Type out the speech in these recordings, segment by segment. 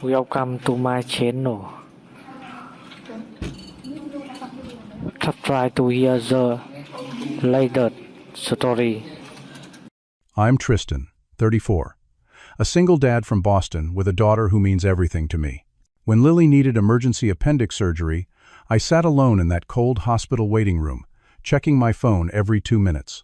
Welcome to my channel. Try to hear the latest story. I'm Tristan, 34, a single dad from Boston with a daughter who means everything to me. When Lily needed emergency appendix surgery, I sat alone in that cold hospital waiting room, checking my phone every 2 minutes.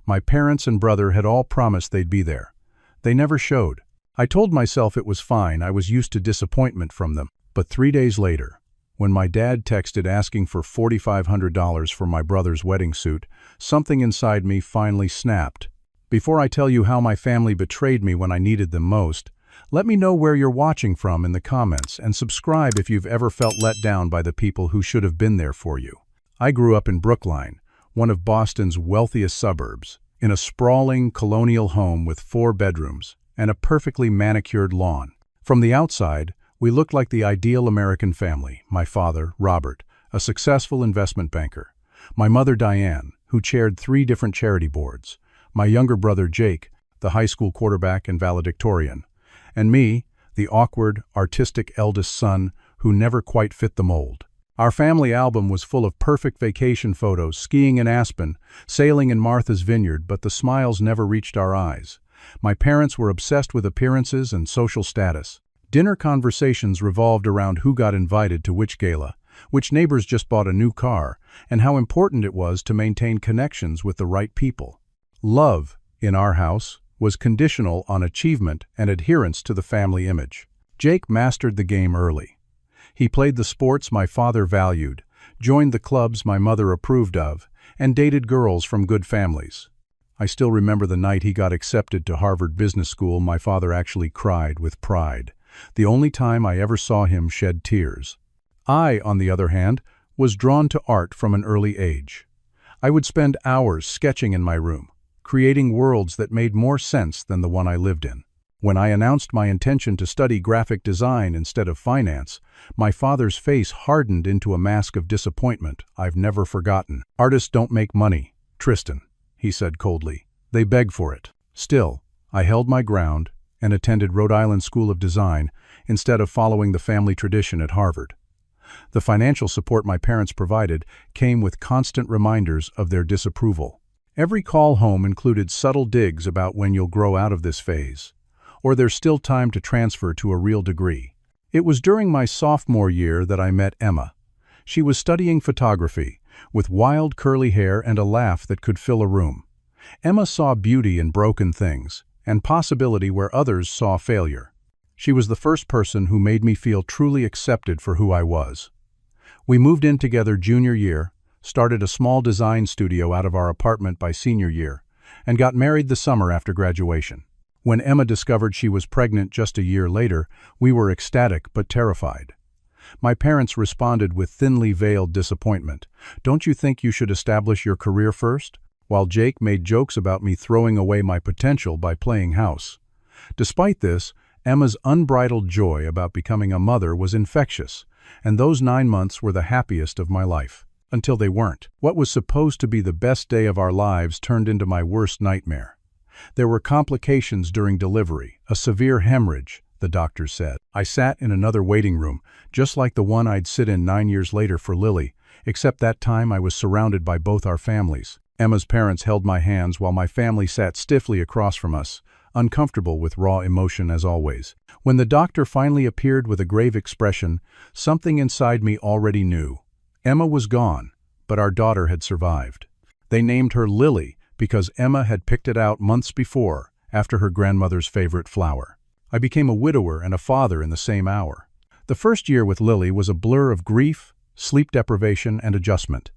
My parents and brother had all promised they'd be there. They never showed. I told myself it was fine, I was used to disappointment from them. But 3 days later, when my dad texted asking for $4,500 for my brother's wedding suit, something inside me finally snapped. Before I tell you how my family betrayed me when I needed them most, let me know where you're watching from in the comments and subscribe if you've ever felt let down by the people who should have been there for you. I grew up in Brookline, one of Boston's wealthiest suburbs, in a sprawling colonial home with 4 bedrooms and a perfectly manicured lawn. From the outside, we looked like the ideal American family. My father, Robert, a successful investment banker. My mother, Diane, who chaired 3 different charity boards. My younger brother, Jake, the high school quarterback and valedictorian. And me, the awkward, artistic eldest son who never quite fit the mold. Our family album was full of perfect vacation photos, skiing in Aspen, sailing in Martha's Vineyard, but the smiles never reached our eyes. My parents were obsessed with appearances and social status. Dinner conversations revolved around who got invited to which gala, which neighbors just bought a new car, and how important it was to maintain connections with the right people. Love, in our house, was conditional on achievement and adherence to the family image. Jake mastered the game early. He played the sports my father valued, joined the clubs my mother approved of, and dated girls from good families. I still remember the night he got accepted to Harvard Business School. My father actually cried with pride, the only time I ever saw him shed tears. I, on the other hand, was drawn to art from an early age. I would spend hours sketching in my room, creating worlds that made more sense than the one I lived in. When I announced my intention to study graphic design instead of finance, my father's face hardened into a mask of disappointment I've never forgotten. "Artists don't make money, Tristan," he said coldly. "They beg for it." Still, I held my ground and attended Rhode Island School of Design instead of following the family tradition at Harvard. The financial support my parents provided came with constant reminders of their disapproval. Every call home included subtle digs about when you'll grow out of this phase, or there's still time to transfer to a real degree. It was during my sophomore year that I met Emma. She was studying photography, with wild curly hair and a laugh that could fill a room. Emma saw beauty in broken things, and possibility where others saw failure. She was the first person who made me feel truly accepted for who I was. We moved in together junior year, started a small design studio out of our apartment by senior year, and got married the summer after graduation. When Emma discovered she was pregnant just a year later, we were ecstatic but terrified. My parents responded with thinly veiled disappointment. "Don't you think you should establish your career first?" While Jake made jokes about me throwing away my potential by playing house. Despite this, Emma's unbridled joy about becoming a mother was infectious, and those 9 months were the happiest of my life. Until they weren't. What was supposed to be the best day of our lives turned into my worst nightmare. There were complications during delivery, a severe hemorrhage, the doctors said. I sat in another waiting room, just like the one I'd sit in 9 years later for Lily, except that time I was surrounded by both our families. Emma's parents held my hands while my family sat stiffly across from us, uncomfortable with raw emotion as always. When the doctor finally appeared with a grave expression, something inside me already knew. Emma was gone, but our daughter had survived. They named her Lily because Emma had picked it out months before, after her grandmother's favorite flower. I became a widower and a father in the same hour. The first year with Lily was a blur of grief, sleep deprivation, and adjustment.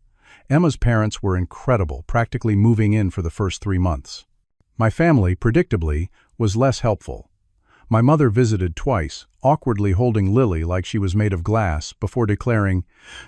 Emma's parents were incredible, practically moving in for the first 3 months. My family, predictably, was less helpful. My mother visited twice, awkwardly holding Lily like she was made of glass, before declaring,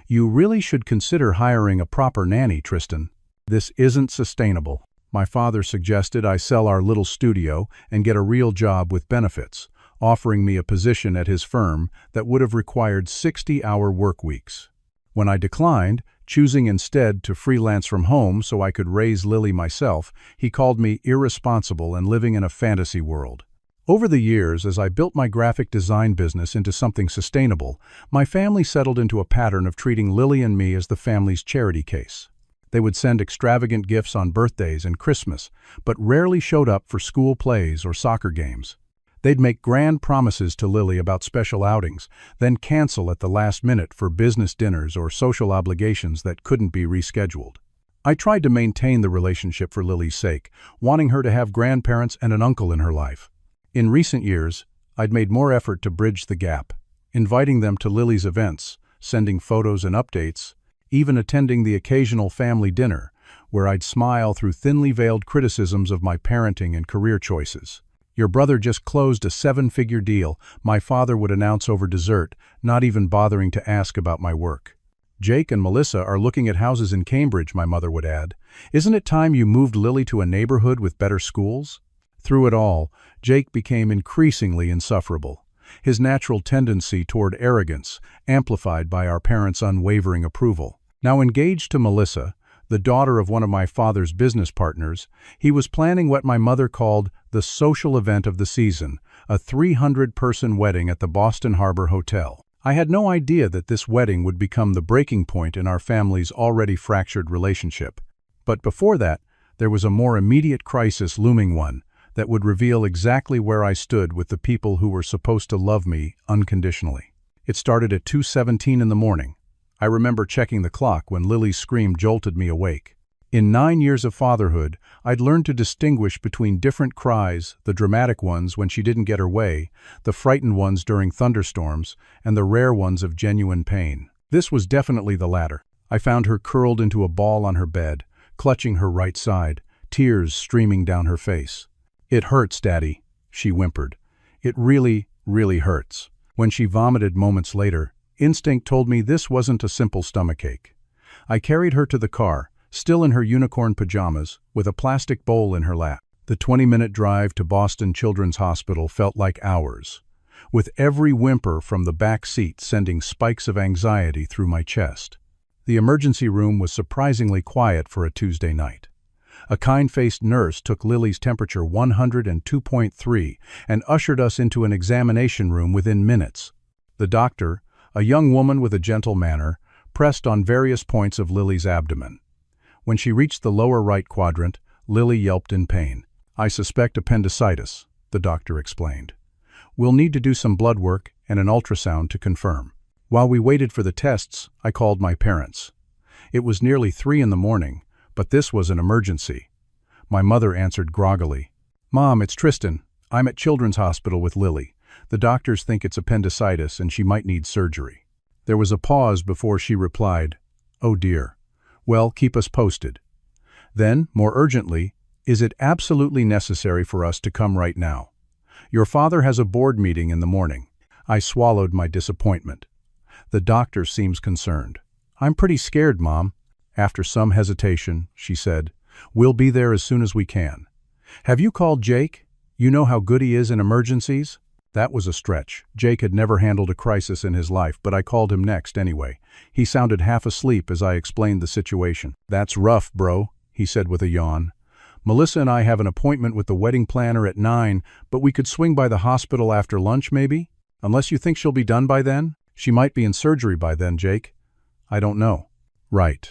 "You really should consider hiring a proper nanny, Tristan. This isn't sustainable." My father suggested I sell our little studio and get a real job with benefits, offering me a position at his firm that would have required 60-hour work weeks. When I declined, choosing instead to freelance from home so I could raise Lily myself, he called me irresponsible and living in a fantasy world. Over the years, as I built my graphic design business into something sustainable, my family settled into a pattern of treating Lily and me as the family's charity case. They would send extravagant gifts on birthdays and Christmas, but rarely showed up for school plays or soccer games. They'd make grand promises to Lily about special outings, then cancel at the last minute for business dinners or social obligations that couldn't be rescheduled. I tried to maintain the relationship for Lily's sake, wanting her to have grandparents and an uncle in her life. In recent years, I'd made more effort to bridge the gap, inviting them to Lily's events, sending photos and updates, even attending the occasional family dinner, where I'd smile through thinly veiled criticisms of my parenting and career choices. "Your brother just closed a 7-figure deal," my father would announce over dessert, not even bothering to ask about my work. "Jake and Melissa are looking at houses in Cambridge," my mother would add. "Isn't it time you moved Lily to a neighborhood with better schools?" Through it all, Jake became increasingly insufferable, his natural tendency toward arrogance amplified by our parents' unwavering approval. Now engaged to Melissa, the daughter of one of my father's business partners, he was planning what my mother called the social event of the season, a 300-person wedding at the Boston Harbor Hotel. I had no idea that this wedding would become the breaking point in our family's already fractured relationship. But before that, there was a more immediate crisis looming, one that would reveal exactly where I stood with the people who were supposed to love me unconditionally. It started at 2:17 in the morning. I remember checking the clock when Lily's scream jolted me awake. In 9 years of fatherhood, I'd learned to distinguish between different cries, the dramatic ones when she didn't get her way, the frightened ones during thunderstorms, and the rare ones of genuine pain. This was definitely the latter. I found her curled into a ball on her bed, clutching her right side, tears streaming down her face. "It hurts, Daddy," she whimpered. "It really, really hurts." When she vomited moments later, instinct told me this wasn't a simple stomachache. I carried her to the car, still in her unicorn pajamas, with a plastic bowl in her lap. The 20-minute drive to Boston Children's Hospital felt like hours, with every whimper from the back seat sending spikes of anxiety through my chest. The emergency room was surprisingly quiet for a Tuesday night. A kind-faced nurse took Lily's temperature 102.3 and ushered us into an examination room within minutes. The doctor, a young woman with a gentle manner, pressed on various points of Lily's abdomen. When she reached the lower right quadrant, Lily yelped in pain. "I suspect appendicitis," the doctor explained. "We'll need to do some blood work and an ultrasound to confirm." While we waited for the tests, I called my parents. It was nearly 3 in the morning, but this was an emergency. My mother answered groggily. "Mom, it's Tristan. I'm at Children's Hospital with Lily. The doctors think it's appendicitis and she might need surgery." There was a pause before she replied, "Oh dear. Well, keep us posted." Then, more urgently, "Is it absolutely necessary for us to come right now? Your father has a board meeting in the morning." I swallowed my disappointment. The doctor seems concerned. "I'm pretty scared, Mom." After some hesitation, she said, "We'll be there as soon as we can. Have you called Jake? You know how good he is in emergencies?" That was a stretch. Jake had never handled a crisis in his life, but I called him next anyway. He sounded half asleep as I explained the situation. "That's rough, bro," he said with a yawn. "Melissa and I have an appointment with the wedding planner at 9, but we could swing by the hospital after lunch maybe? Unless you think she'll be done by then? She might be in surgery by then, Jake." "I don't know." Right.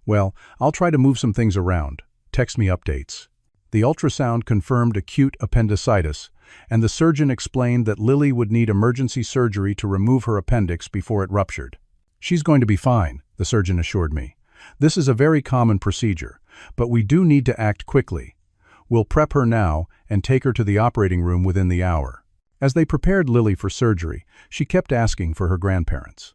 Well, I'll try to move some things around. Text me updates." The ultrasound confirmed acute appendicitis, and the surgeon explained that Lily would need emergency surgery to remove her appendix before it ruptured. "She's going to be fine," the surgeon assured me. "This is a very common procedure, but we do need to act quickly. We'll prep her now and take her to the operating room within the hour." As they prepared Lily for surgery, she kept asking for her grandparents.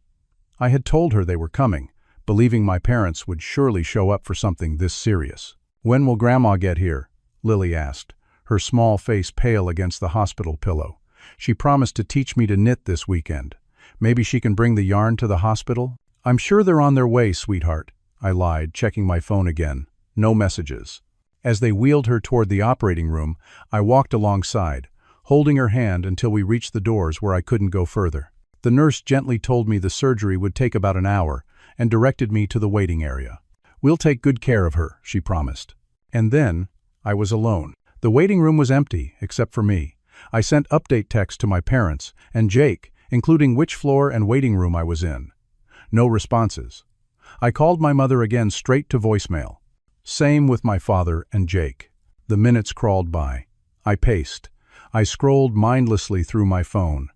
I had told her they were coming, believing my parents would surely show up for something this serious. "When will Grandma get here?" Lily asked, her small face pale against the hospital pillow. "She promised to teach me to knit this weekend. Maybe she can bring the yarn to the hospital?" "I'm sure they're on their way, sweetheart," I lied, checking my phone again. No messages. As they wheeled her toward the operating room, I walked alongside, holding her hand until we reached the doors where I couldn't go further. The nurse gently told me the surgery would take about an hour and directed me to the waiting area. "We'll take good care of her," she promised. And then I was alone. The waiting room was empty, except for me. I sent update texts to my parents and Jake, including which floor and waiting room I was in. No responses. I called my mother again straight to voicemail. Same with my father and Jake. The minutes crawled by. I paced. I scrolled mindlessly through my phone.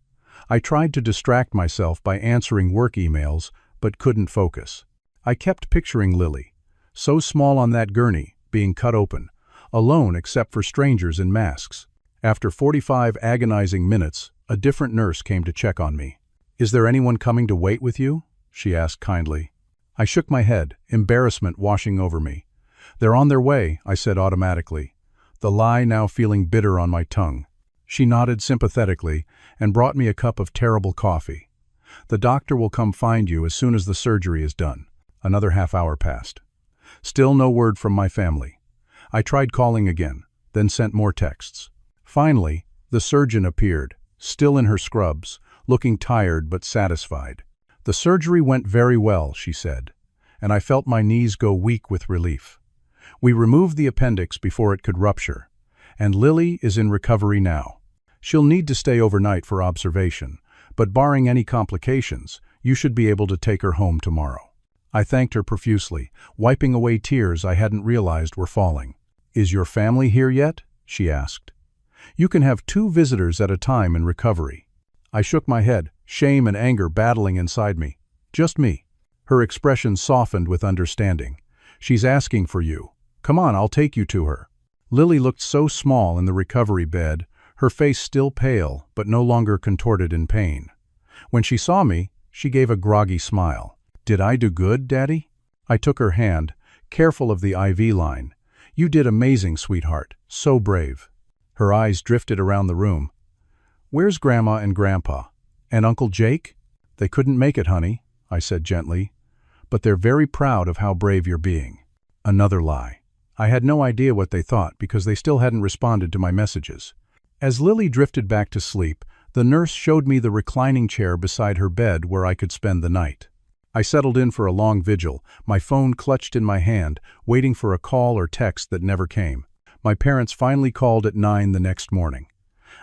I tried to distract myself by answering work emails, but couldn't focus. I kept picturing Lily, so small on that gurney, being cut open, alone except for strangers in masks. After 45 agonizing minutes, a different nurse came to check on me. "Is there anyone coming to wait with you?" she asked kindly. I shook my head, embarrassment washing over me. "They're on their way," I said automatically, the lie now feeling bitter on my tongue. She nodded sympathetically and brought me a cup of terrible coffee. "The doctor will come find you as soon as the surgery is done." Another half-hour passed. Still no word from my family. I tried calling again, then sent more texts. Finally, the surgeon appeared, still in her scrubs, looking tired but satisfied. "The surgery went very well," she said, and I felt my knees go weak with relief. "We removed the appendix before it could rupture, and Lily is in recovery now. She'll need to stay overnight for observation, but barring any complications, you should be able to take her home tomorrow." I thanked her profusely, wiping away tears I hadn't realized were falling. "Is your family here yet?" she asked. "You can have 2 visitors at a time in recovery." I shook my head, shame and anger battling inside me. "Just me." Her expression softened with understanding. "She's asking for you. Come on, I'll take you to her." Lily looked so small in the recovery bed, her face still pale but no longer contorted in pain. When she saw me, she gave a groggy smile. "Did I do good, Daddy?" I took her hand, careful of the IV line. "You did amazing, sweetheart. So brave." Her eyes drifted around the room. "Where's Grandma and Grandpa? And Uncle Jake?" "They couldn't make it, honey," I said gently. "But they're very proud of how brave you're being." Another lie. I had no idea what they thought because they still hadn't responded to my messages. As Lily drifted back to sleep, the nurse showed me the reclining chair beside her bed where I could spend the night. I settled in for a long vigil, my phone clutched in my hand, waiting for a call or text that never came. My parents finally called at 9 the next morning.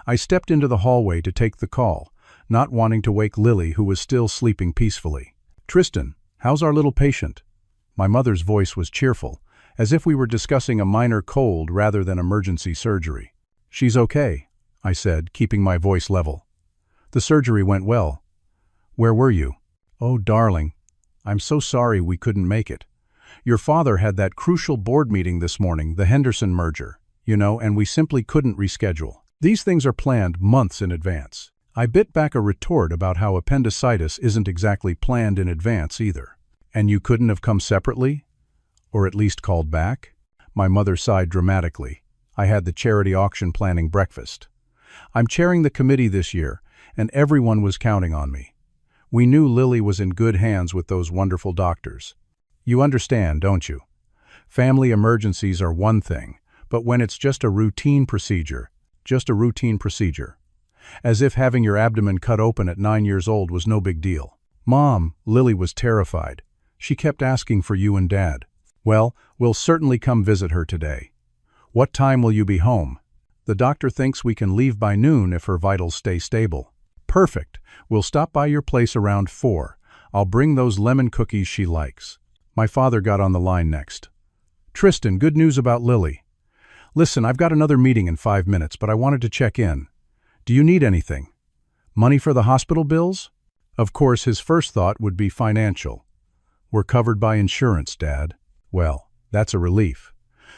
I stepped into the hallway to take the call, not wanting to wake Lily, who was still sleeping peacefully. "Tristan, how's our little patient?" My mother's voice was cheerful, as if we were discussing a minor cold rather than emergency surgery. "She's okay," I said, keeping my voice level. "The surgery went well." "Where were you?" "Oh, darling, I'm so sorry we couldn't make it. Your father had that crucial board meeting this morning, the Henderson merger, and we simply couldn't reschedule. These things are planned months in advance." I bit back a retort about how appendicitis isn't exactly planned in advance either. "And you couldn't have come separately? Or at least called back?" My mother sighed dramatically. I had the charity auction planning breakfast. "I'm chairing the committee this year, and everyone was counting on me. We knew Lily was in good hands with those wonderful doctors. You understand, don't you? Family emergencies are one thing, but when it's just a routine procedure. As if having your abdomen cut open at 9 years old was no big deal. Mom," Lily was terrified. "She kept asking for you and Dad." "Well, we'll certainly come visit her today." "What time will you be home?" "The doctor thinks we can leave by noon if her vitals stay stable." "Perfect. We'll stop by your place around 4. I'll bring those lemon cookies she likes." My father got on the line next. "Tristan, good news about Lily. Listen, I've got another meeting in 5 minutes, but I wanted to check in. Do you need anything? Money for the hospital bills?" Of course, his first thought would be financial. "We're covered by insurance, Dad." "Well, that's a relief.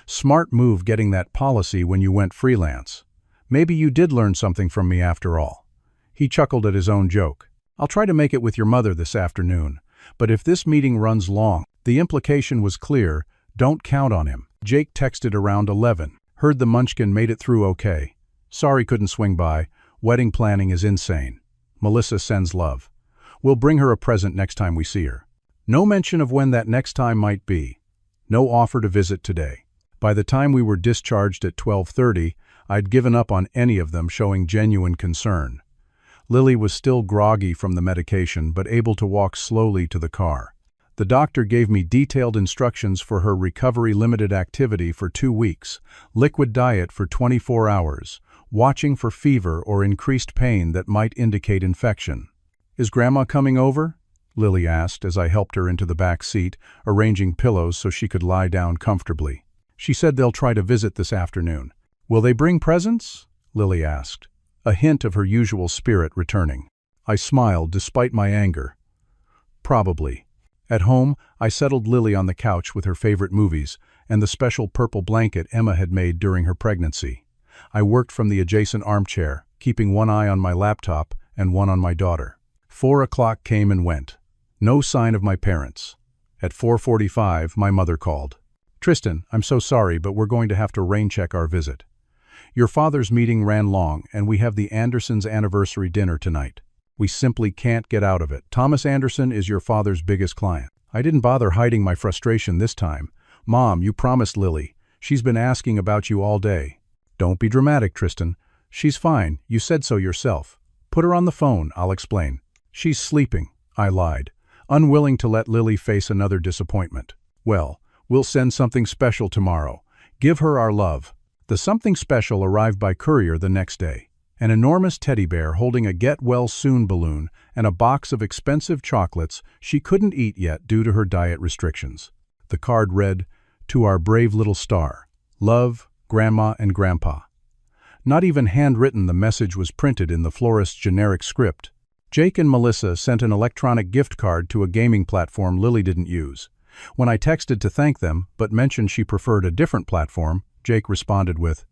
Smart move getting that policy when you went freelance. Maybe you did learn something from me after all." He chuckled at his own joke. "I'll try to make it with your mother this afternoon, but if this meeting runs long," the implication was clear, don't count on him. Jake texted around 11. "Heard the munchkin made it through okay. Sorry couldn't swing by. Wedding planning is insane. Melissa sends love. We'll bring her a present next time we see her." No mention of when that next time might be. No offer to visit today. By the time we were discharged at 12:30, I'd given up on any of them showing genuine concern. Lily was still groggy from the medication but able to walk slowly to the car. The doctor gave me detailed instructions for her recovery limited activity for 2 weeks, liquid diet for 24 hours, watching for fever or increased pain that might indicate infection. "Is Grandma coming over?" Lily asked as I helped her into the back seat, arranging pillows so she could lie down comfortably. "She said they'll try to visit this afternoon." "Will they bring presents?" Lily asked, a hint of her usual spirit returning. I smiled despite my anger. "Probably." At home, I settled Lily on the couch with her favorite movies and the special purple blanket Emma had made during her pregnancy. I worked from the adjacent armchair, keeping one eye on my laptop and one on my daughter. 4 o'clock came and went. No sign of my parents. At 4:45, my mother called. "Tristan, I'm so sorry, but we're going to have to rain-check our visit. Your father's meeting ran long, and we have the Andersons' anniversary dinner tonight. We simply can't get out of it. Thomas Anderson is your father's biggest client." I didn't bother hiding my frustration this time. "Mom, you promised Lily. She's been asking about you all day." "Don't be dramatic, Tristan. She's fine. You said so yourself. Put her on the phone, I'll explain." "She's sleeping," I lied, unwilling to let Lily face another disappointment. "Well, we'll send something special tomorrow. Give her our love." The something special arrived by courier the next day. An enormous teddy bear holding a get-well-soon balloon and a box of expensive chocolates she couldn't eat yet due to her diet restrictions. The card read, "To our brave little star. Love, Grandma and Grandpa." Not even handwritten, the message was printed in the florist's generic script. Jake and Melissa sent an electronic gift card to a gaming platform Lily didn't use. When I texted to thank them, but mentioned she preferred a different platform, Jake responded with,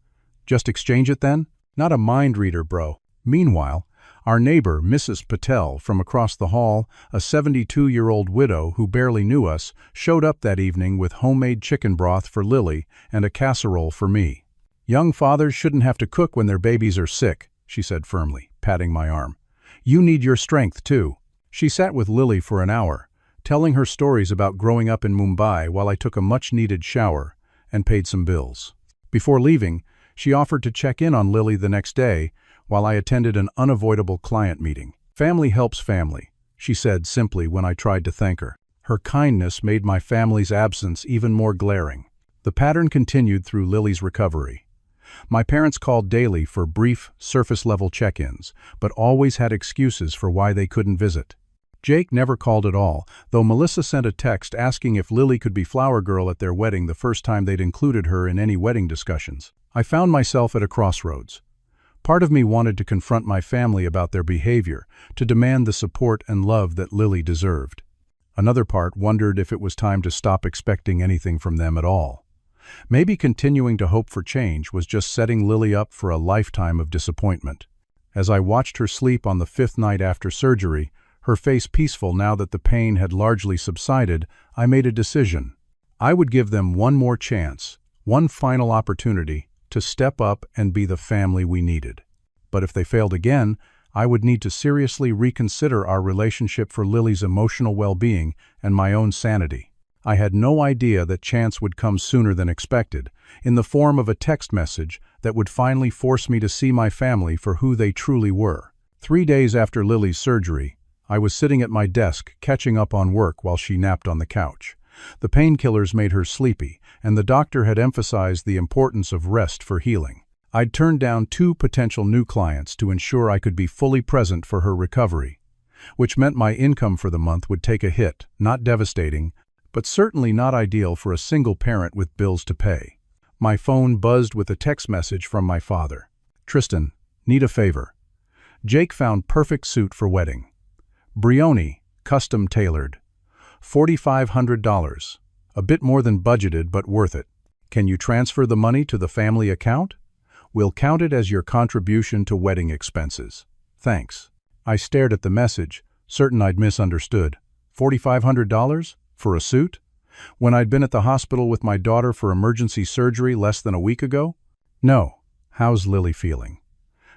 "Just exchange it then? Not a mind reader, bro." Meanwhile, our neighbor, Mrs. Patel, from across the hall, a 72-year-old widow who barely knew us, showed up that evening with homemade chicken broth for Lily and a casserole for me. "Young fathers shouldn't have to cook when their babies are sick," she said firmly, patting my arm. "You need your strength, too." She sat with Lily for an hour, telling her stories about growing up in Mumbai while I took a much-needed shower and paid some bills. Before leaving, she offered to check in on Lily the next day while I attended an unavoidable client meeting. "Family helps family," she said simply when I tried to thank her. Her kindness made my family's absence even more glaring. The pattern continued through Lily's recovery. My parents called daily for brief, surface-level check-ins, but always had excuses for why they couldn't visit. Jake never called at all, though Melissa sent a text asking if Lily could be flower girl at their wedding the first time they'd included her in any wedding discussions. I found myself at a crossroads. Part of me wanted to confront my family about their behavior, to demand the support and love that Lily deserved. Another part wondered if it was time to stop expecting anything from them at all. Maybe continuing to hope for change was just setting Lily up for a lifetime of disappointment. As I watched her sleep on the 5th night after surgery, her face peaceful now that the pain had largely subsided, I made a decision. I would give them one more chance, one final opportunity, to step up and be the family we needed. But if they failed again, I would need to seriously reconsider our relationship for Lily's emotional well-being and my own sanity. I had no idea that chance would come sooner than expected, in the form of a text message that would finally force me to see my family for who they truly were. 3 days after Lily's surgery, I was sitting at my desk, catching up on work while she napped on the couch. The painkillers made her sleepy, and the doctor had emphasized the importance of rest for healing. I'd turned down 2 potential new clients to ensure I could be fully present for her recovery, which meant my income for the month would take a hit, not devastating, but certainly not ideal for a single parent with bills to pay. My phone buzzed with a text message from my father. "Tristan, need a favor. Jake found perfect suit for wedding. Brioni, custom tailored. $4,500. A bit more than budgeted, but worth it. Can you transfer the money to the family account? We'll count it as your contribution to wedding expenses. Thanks." I stared at the message, certain I'd misunderstood. $4,500? For a suit? When I'd been at the hospital with my daughter for emergency surgery less than a week ago? No. How's Lily feeling?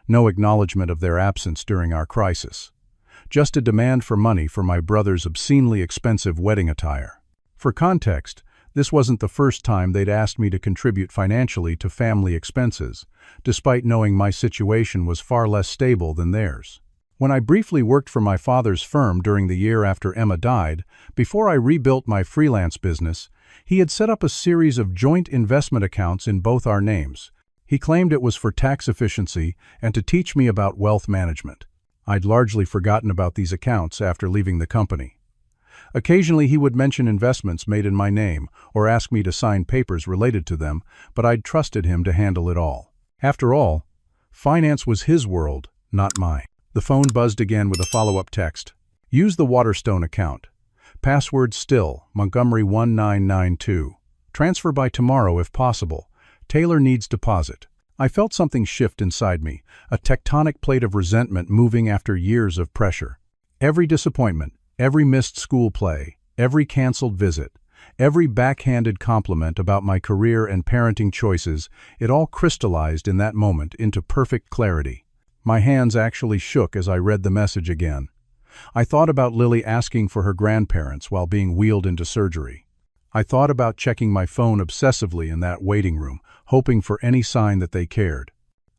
No acknowledgement of their absence during our crisis. Just a demand for money for my brother's obscenely expensive wedding attire. For context, this wasn't the first time they'd asked me to contribute financially to family expenses, despite knowing my situation was far less stable than theirs. When I briefly worked for my father's firm during the year after Emma died, before I rebuilt my freelance business, he had set up a series of joint investment accounts in both our names. He claimed it was for tax efficiency and to teach me about wealth management. I'd largely forgotten about these accounts after leaving the company. Occasionally he would mention investments made in my name or ask me to sign papers related to them, but I'd trusted him to handle it all. After all, finance was his world, not mine. The phone buzzed again with a follow-up text. Use the Waterstone account. Password still, Montgomery 1992. Transfer by tomorrow if possible. Taylor needs deposit. I felt something shift inside me, a tectonic plate of resentment moving after years of pressure. Every disappointment, every missed school play, every canceled visit, every backhanded compliment about my career and parenting choices, it all crystallized in that moment into perfect clarity. My hands actually shook as I read the message again. I thought about Lily asking for her grandparents while being wheeled into surgery. I thought about checking my phone obsessively in that waiting room, hoping for any sign that they cared.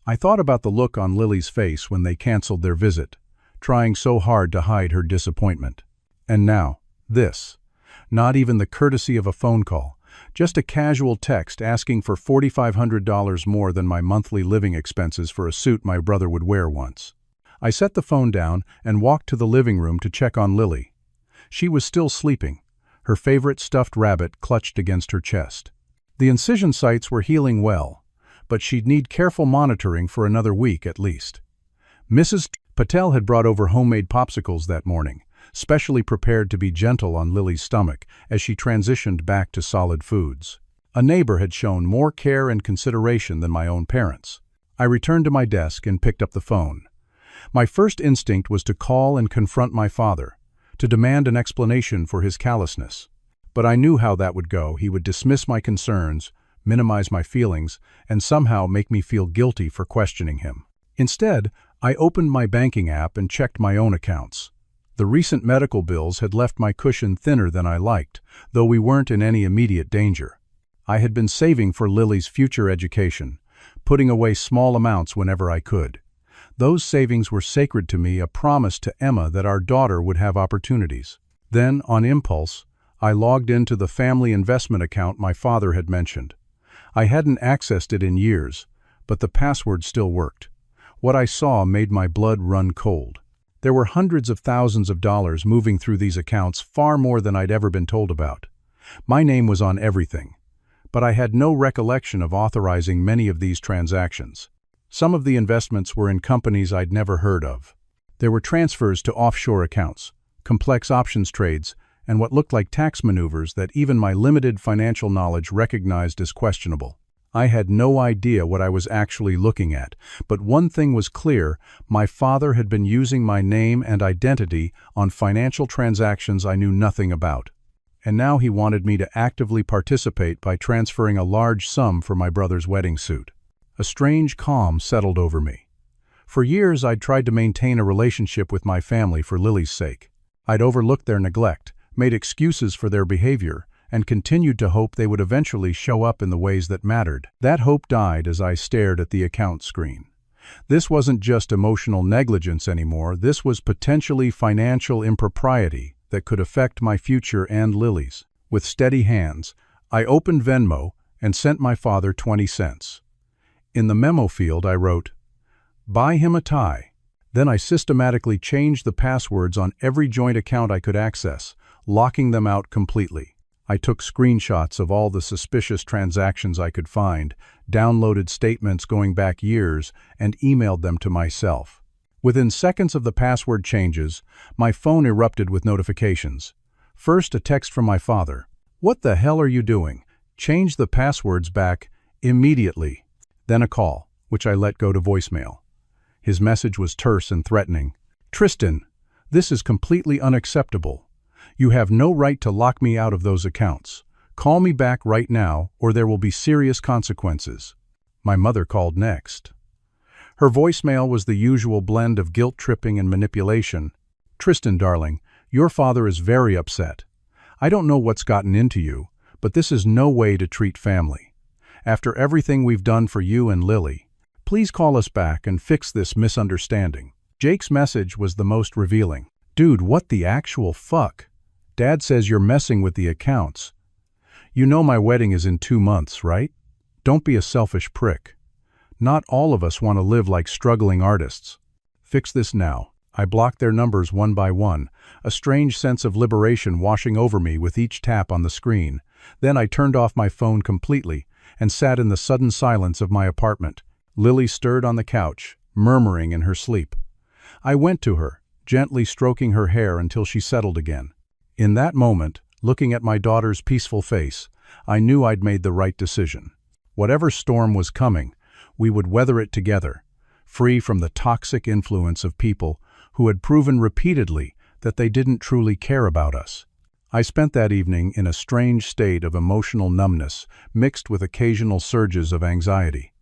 I thought about the look on Lily's face when they canceled their visit, trying so hard to hide her disappointment. And now, this. Not even the courtesy of a phone call, just a casual text asking for $4,500 more than my monthly living expenses for a suit my brother would wear once. I set the phone down and walked to the living room to check on Lily. She was still sleeping, her favorite stuffed rabbit clutched against her chest. The incision sites were healing well, but she'd need careful monitoring for another week at least. Mrs. Patel had brought over homemade popsicles that morning, specially prepared to be gentle on Lily's stomach as she transitioned back to solid foods. A neighbor had shown more care and consideration than my own parents. I returned to my desk and picked up the phone. My first instinct was to call and confront my father, to demand an explanation for his callousness. But I knew how that would go. He would dismiss my concerns, minimize my feelings, and somehow make me feel guilty for questioning him. Instead, I opened my banking app and checked my own accounts. The recent medical bills had left my cushion thinner than I liked, though we weren't in any immediate danger. I had been saving for Lily's future education, putting away small amounts whenever I could. Those savings were sacred to me, a promise to Emma that our daughter would have opportunities. Then, on impulse, I logged into the family investment account my father had mentioned. I hadn't accessed it in years, but the password still worked. What I saw made my blood run cold. There were hundreds of thousands of dollars moving through these accounts, far more than I'd ever been told about. My name was on everything, but I had no recollection of authorizing many of these transactions. Some of the investments were in companies I'd never heard of. There were transfers to offshore accounts, complex options trades, and what looked like tax maneuvers that even my limited financial knowledge recognized as questionable. I had no idea what I was actually looking at, but one thing was clear: my father had been using my name and identity on financial transactions I knew nothing about. And now he wanted me to actively participate by transferring a large sum for my brother's wedding suit. A strange calm settled over me. For years I'd tried to maintain a relationship with my family for Lily's sake. I'd overlooked their neglect, made excuses for their behavior, and continued to hope they would eventually show up in the ways that mattered. That hope died as I stared at the account screen. This wasn't just emotional negligence anymore, this was potentially financial impropriety that could affect my future and Lily's. With steady hands, I opened Venmo and sent my father 20 cents. In the memo field I wrote, "Buy him a tie." Then I systematically changed the passwords on every joint account I could access, locking them out completely. I took screenshots of all the suspicious transactions I could find, downloaded statements going back years, and emailed them to myself. Within seconds of the password changes, my phone erupted with notifications. First, a text from my father. "What the hell are you doing? Change the passwords back immediately." Then a call, which I let go to voicemail. His message was terse and threatening. "Tristan, this is completely unacceptable. You have no right to lock me out of those accounts. Call me back right now, or there will be serious consequences." My mother called next. Her voicemail was the usual blend of guilt-tripping and manipulation. "Tristan, darling, your father is very upset. I don't know what's gotten into you, but this is no way to treat family. After everything we've done for you and Lily, please call us back and fix this misunderstanding." Jake's message was the most revealing. "Dude, what the actual fuck? Dad says you're messing with the accounts. You know my wedding is in 2 months, right? Don't be a selfish prick. Not all of us want to live like struggling artists. Fix this now. I blocked their numbers one by one, a strange sense of liberation washing over me with each tap on the screen. Then I turned off my phone completely and sat in the sudden silence of my apartment. Lily stirred on the couch, murmuring in her sleep. I went to her, gently stroking her hair until she settled again. In that moment, looking at my daughter's peaceful face, I knew I'd made the right decision. Whatever storm was coming, we would weather it together, free from the toxic influence of people who had proven repeatedly that they didn't truly care about us. I spent that evening in a strange state of emotional numbness, mixed with occasional surges of anxiety.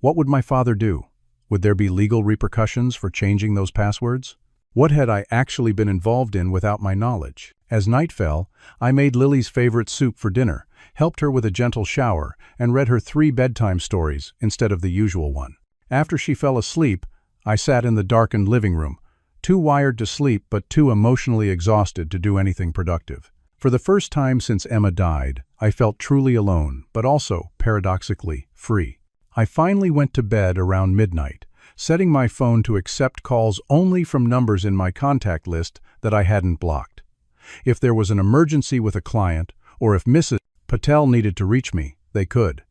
What would my father do? Would there be legal repercussions for changing those passwords? What had I actually been involved in without my knowledge? As night fell, I made Lily's favorite soup for dinner, helped her with a gentle shower, and read her 3 bedtime stories instead of the usual one. After she fell asleep, I sat in the darkened living room, too wired to sleep but too emotionally exhausted to do anything productive. For the first time since Emma died, I felt truly alone, but also, paradoxically, free. I finally went to bed around midnight, setting my phone to accept calls only from numbers in my contact list that I hadn't blocked. If there was an emergency with a client, or if Mrs. Patel needed to reach me, they could.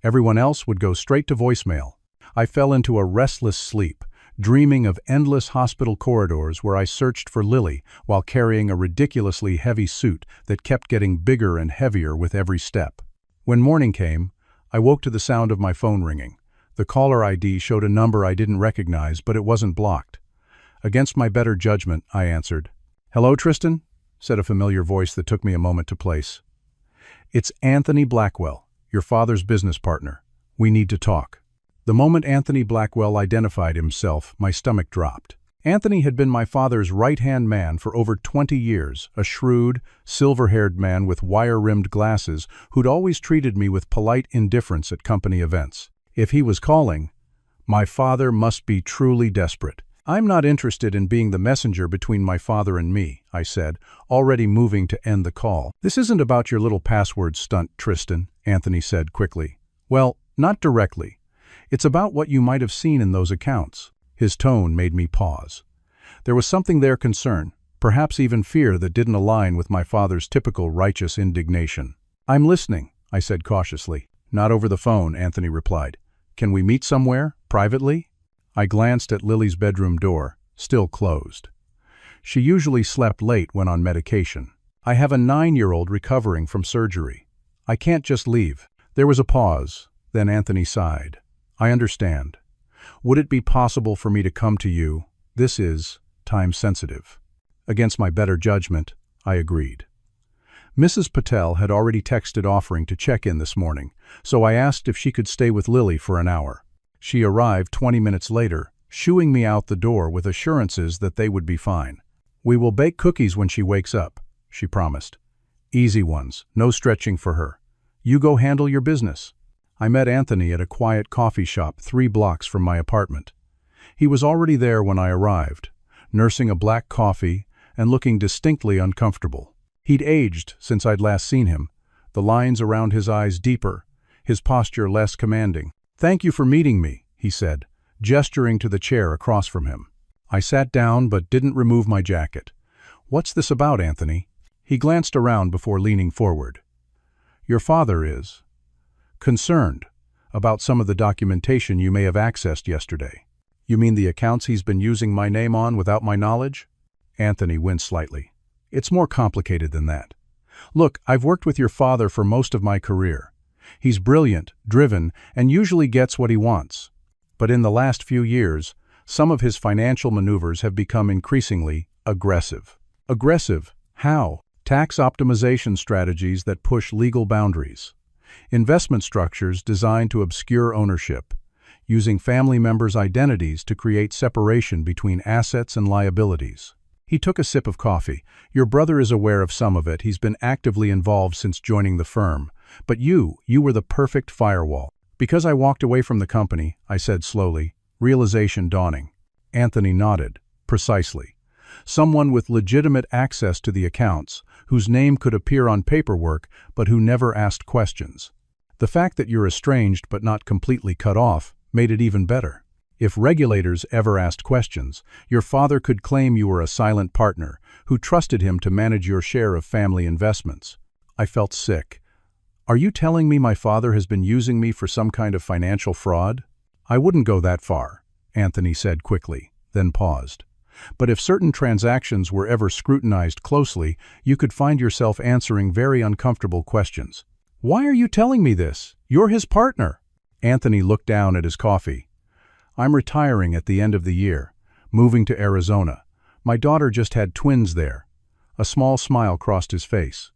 Everyone else would go straight to voicemail. I fell into a restless sleep, dreaming of endless hospital corridors where I searched for Lily while carrying a ridiculously heavy suit that kept getting bigger and heavier with every step. When morning came, I woke to the sound of my phone ringing. The caller ID showed a number I didn't recognize, but it wasn't blocked. Against my better judgment, I answered. "Hello, Tristan?" said a familiar voice that took me a moment to place. "It's Anthony Blackwell, your father's business partner. We need to talk." The moment Anthony Blackwell identified himself, my stomach dropped. Anthony had been my father's right-hand man for over 20 years, a shrewd, silver-haired man with wire-rimmed glasses who'd always treated me with polite indifference at company events. If he was calling, my father must be truly desperate. "I'm not interested in being the messenger between my father and me," I said, already moving to end the call. "This isn't about your little password stunt, Tristan," Anthony said quickly. "Well, not directly. It's about what you might have seen in those accounts." His tone made me pause. There was something there, concern, perhaps even fear, that didn't align with my father's typical righteous indignation. "I'm listening," I said cautiously. "Not over the phone," Anthony replied. "Can we meet somewhere, privately?" I glanced at Lily's bedroom door, still closed. She usually slept late when on medication. "I have a 9-year-old recovering from surgery. I can't just leave." There was a pause, then Anthony sighed. "I understand. Would it be possible for me to come to you? This is time-sensitive." Against my better judgment, I agreed. Mrs. Patel had already texted offering to check in this morning, so I asked if she could stay with Lily for an hour. She arrived 20 minutes later, shooing me out the door with assurances that they would be fine. "We will bake cookies when she wakes up," she promised. "Easy ones, no stretching for her. You go handle your business." I met Anthony at a quiet coffee shop 3 blocks from my apartment. He was already there when I arrived, nursing a black coffee and looking distinctly uncomfortable. He'd aged since I'd last seen him, the lines around his eyes deeper, his posture less commanding. "Thank you for meeting me," he said, gesturing to the chair across from him. I sat down but didn't remove my jacket. "What's this about, Anthony?" He glanced around before leaning forward. "Your father is concerned about some of the documentation you may have accessed yesterday." "You mean the accounts he's been using my name on without my knowledge?" Anthony winced slightly. "It's more complicated than that. Look, I've worked with your father for most of my career. He's brilliant, driven, and usually gets what he wants. But in the last few years, some of his financial maneuvers have become increasingly aggressive." "Aggressive? How?" "Tax optimization strategies that push legal boundaries. Investment structures designed to obscure ownership, using family members' identities to create separation between assets and liabilities." He took a sip of coffee. "Your brother is aware of some of it. He's been actively involved since joining the firm. But you were the perfect firewall." "Because I walked away from the company," I said slowly, realization dawning. Anthony nodded. "Precisely. Someone with legitimate access to the accounts, whose name could appear on paperwork but who never asked questions. The fact that you're estranged but not completely cut off made it even better. If regulators ever asked questions, your father could claim you were a silent partner who trusted him to manage your share of family investments. I felt sick. Are you telling me my father has been using me for some kind of financial fraud? I wouldn't go that far, Anthony said quickly, then paused. But if certain transactions were ever scrutinized closely, you could find yourself answering very uncomfortable questions. Why are you telling me this? You're his partner. Anthony looked down at his coffee. I'm retiring at the end of the year, moving to Arizona. My daughter just had twins there. A small smile crossed his face.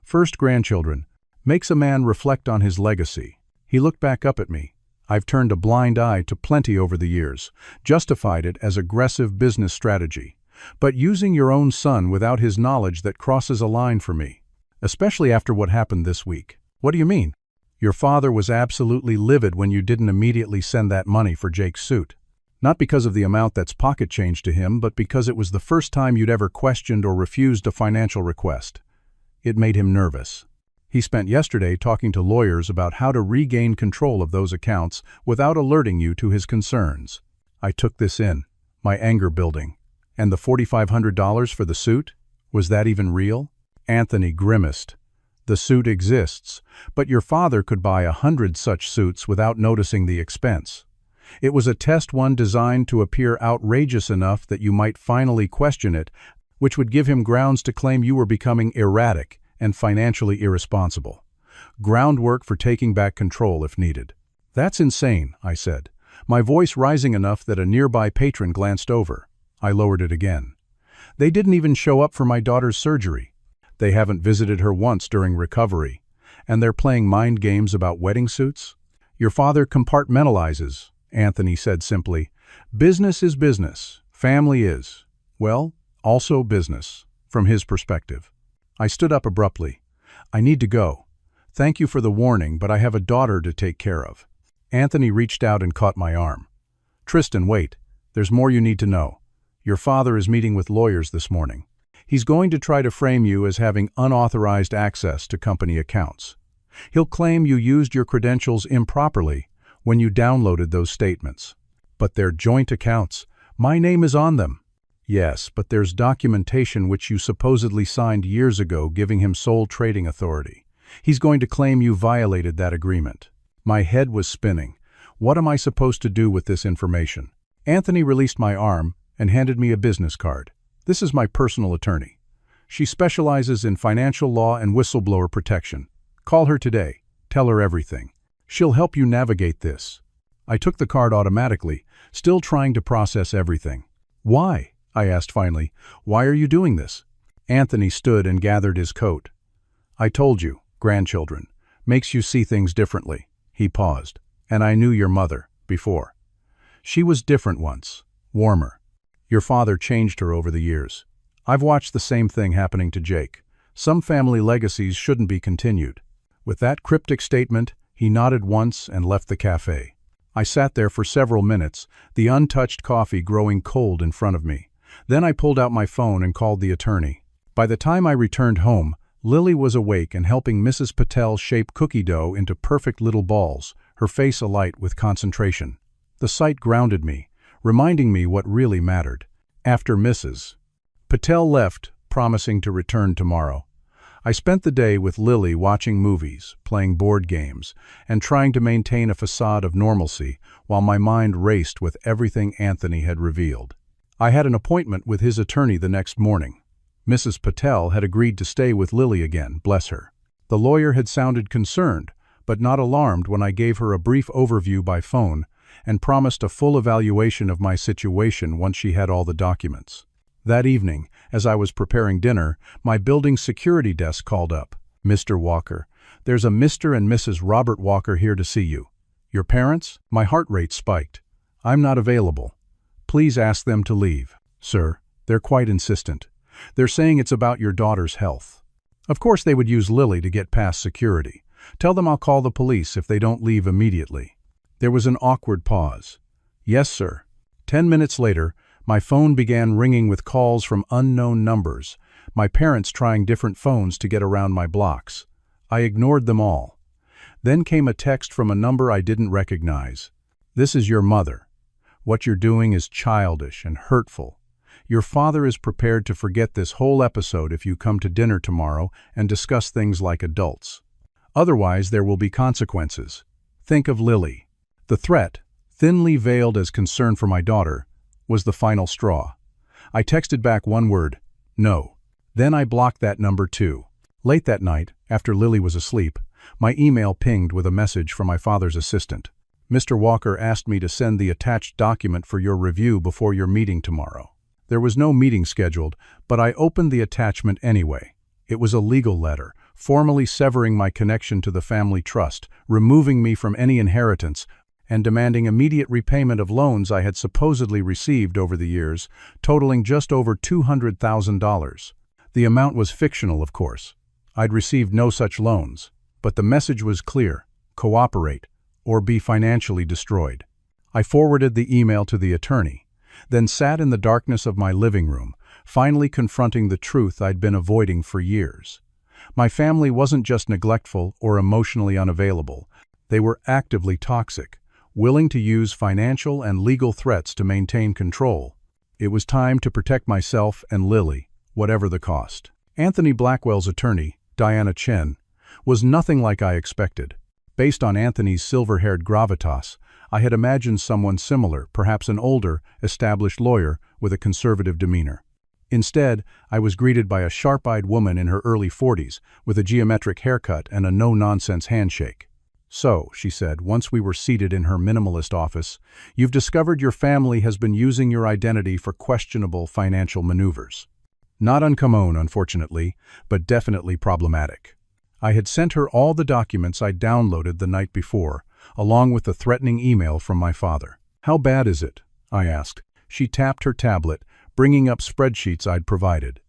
First grandchildren makes a man reflect on his legacy. He looked back up at me. I've turned a blind eye to plenty over the years, justified it as aggressive business strategy. But using your own son without his knowledge, that crosses a line for me. Especially after what happened this week. What do you mean? Your father was absolutely livid when you didn't immediately send that money for Jake's suit. Not because of the amount that's pocket change to him, but because it was the first time you'd ever questioned or refused a financial request. It made him nervous. He spent yesterday talking to lawyers about how to regain control of those accounts without alerting you to his concerns. I took this in, my anger building. And the $4,500 for the suit? Was that even real? Anthony grimaced. The suit exists, but your father could buy 100 such suits without noticing the expense. It was a test one designed to appear outrageous enough that you might finally question it, which would give him grounds to claim you were becoming erratic and financially irresponsible. Groundwork for taking back control if needed. That's insane, I said, my voice rising enough that a nearby patron glanced over. I lowered it again. They didn't even show up for my daughter's surgery. They haven't visited her once during recovery. And they're playing mind games about wedding suits? Your father compartmentalizes, Anthony said simply. Business is business. Family is, well, also business, from his perspective. I stood up abruptly. I need to go. Thank you for the warning, but I have a daughter to take care of. Anthony reached out and caught my arm. Tristan, wait. There's more you need to know. Your father is meeting with lawyers this morning. He's going to try to frame you as having unauthorized access to company accounts. He'll claim you used your credentials improperly when you downloaded those statements. But they're joint accounts. My name is on them. Yes, but there's documentation which you supposedly signed years ago giving him sole trading authority. He's going to claim you violated that agreement. My head was spinning. What am I supposed to do with this information? Anthony released my arm and handed me a business card. This is my personal attorney. She specializes in financial law and whistleblower protection. Call her today. Tell her everything. She'll help you navigate this. I took the card automatically, still trying to process everything. Why? I asked finally. Why are you doing this? Anthony stood and gathered his coat. I told you, grandchildren, makes you see things differently. He paused. And I knew your mother, before. She was different once, warmer. Your father changed her over the years. I've watched the same thing happening to Jake. Some family legacies shouldn't be continued. With that cryptic statement, he nodded once and left the cafe. I sat there for several minutes, the untouched coffee growing cold in front of me. Then I pulled out my phone and called the attorney. By the time I returned home, Lily was awake and helping Mrs. Patel shape cookie dough into perfect little balls, her face alight with concentration. The sight grounded me, reminding me what really mattered. After Mrs. Patel left, promising to return tomorrow, I spent the day with Lily watching movies, playing board games, and trying to maintain a facade of normalcy while my mind raced with everything Anthony had revealed. I had an appointment with his attorney the next morning. Mrs. Patel had agreed to stay with Lily again, bless her. The lawyer had sounded concerned, but not alarmed when I gave her a brief overview by phone and promised a full evaluation of my situation once she had all the documents. That evening, as I was preparing dinner, my building security desk called up. Mr. Walker, there's a Mr. and Mrs. Robert Walker here to see you. Your parents? My heart rate spiked. I'm not available. Please ask them to leave. Sir, they're quite insistent. They're saying it's about your daughter's health. Of course they would use Lily to get past security. Tell them I'll call the police if they don't leave immediately. There was an awkward pause. Yes, sir. 10 minutes later, my phone began ringing with calls from unknown numbers, my parents trying different phones to get around my blocks. I ignored them all. Then came a text from a number I didn't recognize. This is your mother. What you're doing is childish and hurtful. Your father is prepared to forget this whole episode if you come to dinner tomorrow and discuss things like adults. Otherwise, there will be consequences. Think of Lily. The threat, thinly veiled as concern for my daughter, was the final straw. I texted back one word, no. Then I blocked that number too. Late that night, after Lily was asleep, my email pinged with a message from my father's assistant. Mr. Walker asked me to send the attached document for your review before your meeting tomorrow. There was no meeting scheduled, but I opened the attachment anyway. It was a legal letter, formally severing my connection to the family trust, removing me from any inheritance, and demanding immediate repayment of loans I had supposedly received over the years, totaling just over $200,000. The amount was fictional, of course. I'd received no such loans, but the message was clear: cooperate, or be financially destroyed. I forwarded the email to the attorney, then sat in the darkness of my living room, finally confronting the truth I'd been avoiding for years. My family wasn't just neglectful or emotionally unavailable. They were actively toxic, willing to use financial and legal threats to maintain control. It was time to protect myself and Lily, whatever the cost. Anthony Blackwell's attorney, Diana Chen, was nothing like I expected. Based on Anthony's silver-haired gravitas, I had imagined someone similar, perhaps an older, established lawyer with a conservative demeanor. Instead, I was greeted by a sharp-eyed woman in her early 40s, with a geometric haircut and a no-nonsense handshake. "So," she said, once we were seated in her minimalist office, "you've discovered your family has been using your identity for questionable financial maneuvers." Not uncommon, unfortunately, but definitely problematic. I had sent her all the documents I'd downloaded the night before, along with the threatening email from my father. "How bad is it?" I asked. She tapped her tablet, bringing up spreadsheets I'd provided.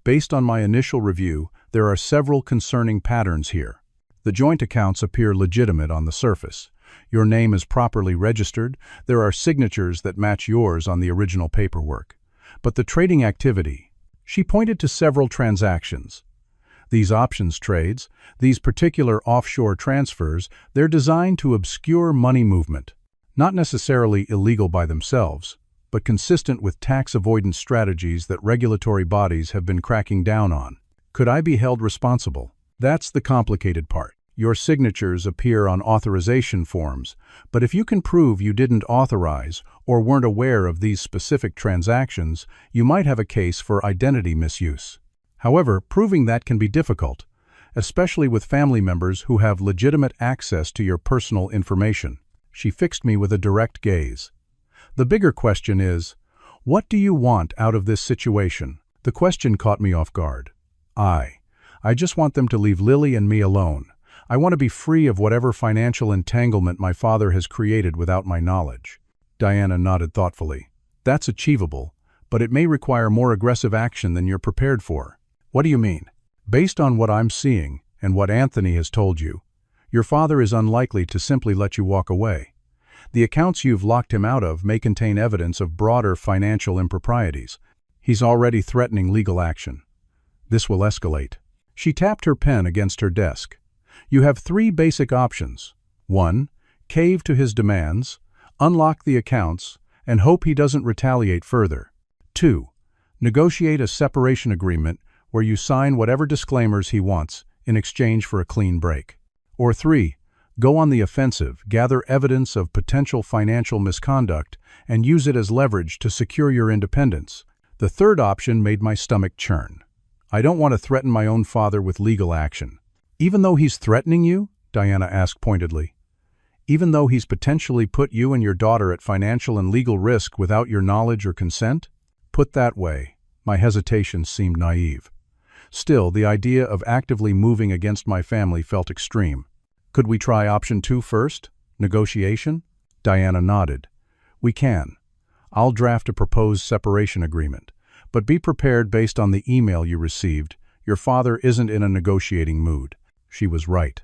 "Based on my initial review, there are several concerning patterns here. The joint accounts appear legitimate on the surface. Your name is properly registered. There are signatures that match yours on the original paperwork. But the trading activity..." She pointed to several transactions. These options trades, these particular offshore transfers, they're designed to obscure money movement. Not necessarily illegal by themselves, but consistent with tax avoidance strategies that regulatory bodies have been cracking down on. Could I be held responsible? That's the complicated part. Your signatures appear on authorization forms, but if you can prove you didn't authorize or weren't aware of these specific transactions, you might have a case for identity misuse. However, proving that can be difficult, especially with family members who have legitimate access to your personal information. She fixed me with a direct gaze. "The bigger question is, what do you want out of this situation?" The question caught me off guard. I just want them to leave Lily and me alone. I want to be free of whatever financial entanglement my father has created without my knowledge. Diana nodded thoughtfully. "That's achievable, but it may require more aggressive action than you're prepared for." "What do you mean?" "Based on what I'm seeing and what Anthony has told you, your father is unlikely to simply let you walk away. The accounts you've locked him out of may contain evidence of broader financial improprieties. He's already threatening legal action. This will escalate." She tapped her pen against her desk. "You have 3 basic options. 1. Cave to his demands, unlock the accounts, and hope he doesn't retaliate further. 2. Negotiate a separation agreement where you sign whatever disclaimers he wants in exchange for a clean break. Or 3. Go on the offensive, gather evidence of potential financial misconduct, and use it as leverage to secure your independence." The third option made my stomach churn. "I don't want to threaten my own father with legal action." "Even though he's threatening you?" Diana asked pointedly. "Even though he's potentially put you and your daughter at financial and legal risk without your knowledge or consent?" Put that way, my hesitation seemed naive. Still, the idea of actively moving against my family felt extreme. "Could we try option 2 first? Negotiation?" Diana nodded. "We can. I'll draft a proposed separation agreement. But be prepared based on the email you received. Your father isn't in a negotiating mood." She was right.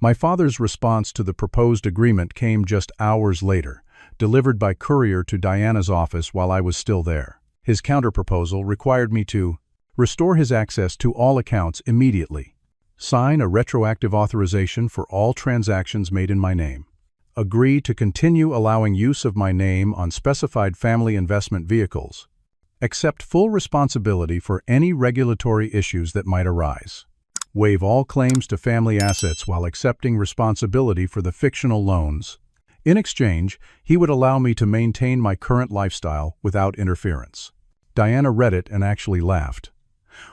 My father's response to the proposed agreement came just hours later, delivered by courier to Diana's office while I was still there. His counterproposal required me to restore his access to all accounts immediately, sign a retroactive authorization for all transactions made in my name, agree to continue allowing use of my name on specified family investment vehicles, accept full responsibility for any regulatory issues that might arise, waive all claims to family assets while accepting responsibility for the fictional loans. In exchange, he would allow me to maintain my current lifestyle without interference. Diana read it and actually laughed.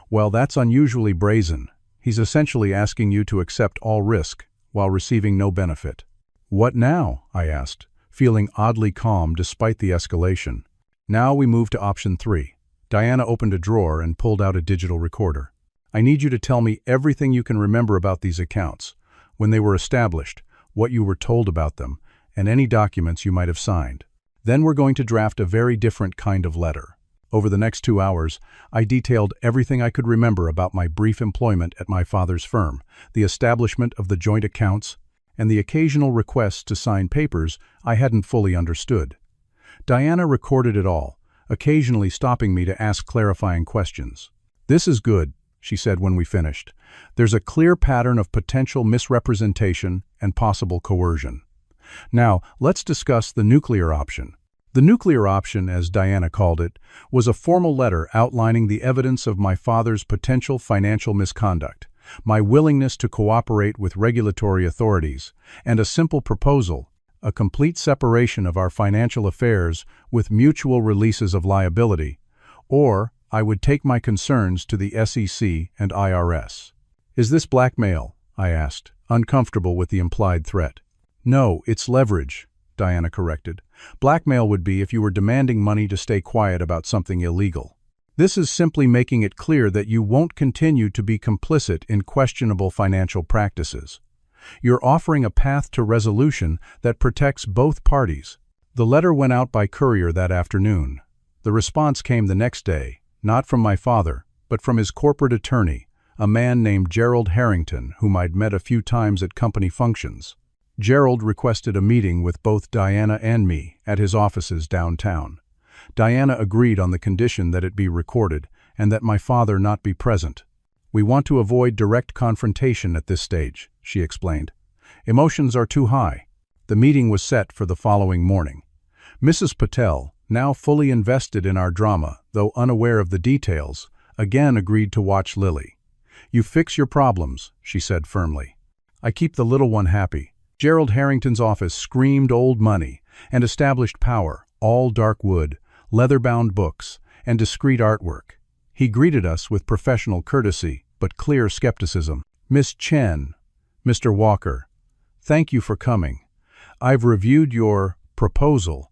Well, that's unusually brazen. He's essentially asking you to accept all risk while receiving no benefit. What now? I asked, feeling oddly calm despite the escalation. Now we move to option 3. Diana opened a drawer and pulled out a digital recorder. I need you to tell me everything you can remember about these accounts, when they were established, what you were told about them, and any documents you might have signed. Then we're going to draft a very different kind of letter. Over the next 2 hours, I detailed everything I could remember about my brief employment at my father's firm, the establishment of the joint accounts, and the occasional requests to sign papers I hadn't fully understood. Diana recorded it all, occasionally stopping me to ask clarifying questions. "This is good," she said when we finished. "There's a clear pattern of potential misrepresentation and possible coercion. Now, let's discuss the nuclear option." The nuclear option, as Diana called it, was a formal letter outlining the evidence of my father's potential financial misconduct, my willingness to cooperate with regulatory authorities, and a simple proposal, a complete separation of our financial affairs with mutual releases of liability, or I would take my concerns to the SEC and IRS. "Is this blackmail?" I asked, uncomfortable with the implied threat. "No, it's leverage," Diana corrected. "Blackmail would be if you were demanding money to stay quiet about something illegal. This is simply making it clear that you won't continue to be complicit in questionable financial practices. You're offering a path to resolution that protects both parties." The letter went out by courier that afternoon. The response came the next day, not from my father, but from his corporate attorney, a man named Gerald Harrington, whom I'd met a few times at company functions. Gerald requested a meeting with both Diana and me at his offices downtown. Diana agreed on the condition that it be recorded and that my father not be present. "We want to avoid direct confrontation at this stage," she explained. "Emotions are too high." The meeting was set for the following morning. Mrs. Patel, now fully invested in our drama, though unaware of the details, again agreed to watch Lily. "You fix your problems," she said firmly. "I keep the little one happy." Gerald Harrington's office screamed old money and established power, all dark wood, leather-bound books, and discreet artwork. He greeted us with professional courtesy, but clear skepticism. "Miss Chen, Mr. Walker, thank you for coming. I've reviewed your proposal